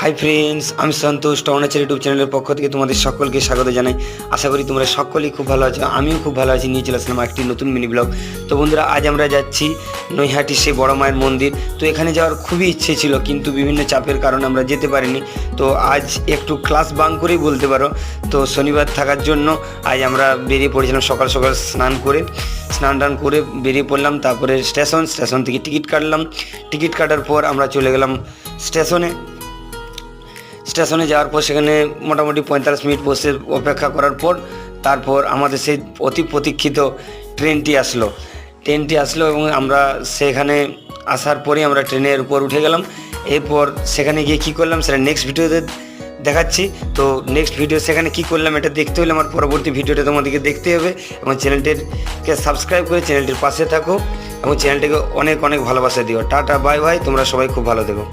Hi friends, আমি সন্তোষ টর্নাচার YouTube চ্যানেলের পক্ষ থেকে তোমাদের সকলকে স্বাগত জানাই। আশা করি তোমরা সকলেই খুব ভালো আছো, আমিও খুব ভালো আছি। নিয়ে চলে আসলাম একটি নতুন মিনি ব্লগ। তো বন্ধুরা, আজ আমরা যাচ্ছি নৈহাটি সেই বড় মায়ের মন্দির। তো এখানে যাওয়ার খুবই ইচ্ছে ছিল, কিন্তু বিভিন্ন চাপের কারণে আমরা যেতে পারিনি। তো আজ একটু ক্লাস বাং করেই বলতে পারো। তো শনিবার থাকার জন্য আজ আমরা বেরিয়ে পড়েছিলাম সকাল সকাল স্নান টান করে বেরিয়ে পড়লাম। তারপরে স্টেশন থেকে টিকিট কাটলাম। টিকিট কাটার পর আমরা চলে গেলাম স্টেশনে যাওয়ার পর সেখানে মোটামুটি 45 মিনিট বসে অপেক্ষা করার পর তারপর আমাদের সেই অতি প্রতীক্ষিত ট্রেনটি আসলো এবং আমরা সেখানে আসার পরেই আমরা ট্রেনের উপর উঠে গেলাম। এরপর সেখানে গিয়ে কী করলাম সেটা নেক্সট ভিডিওতে দেখাচ্ছি। তো নেক্সট ভিডিও সেখানে কী করলাম এটা দেখতে হলে আমার পরবর্তী ভিডিওটা তোমাদেরকে দেখতে হবে এবং চ্যানেলটিকে সাবস্ক্রাইব করে চ্যানেলটির পাশে থাকো এবং চ্যানেলটিকে অনেক অনেক ভালোবাসা দিও। টাটা বাই বাই, তোমরা সবাই খুব ভালো থেকো।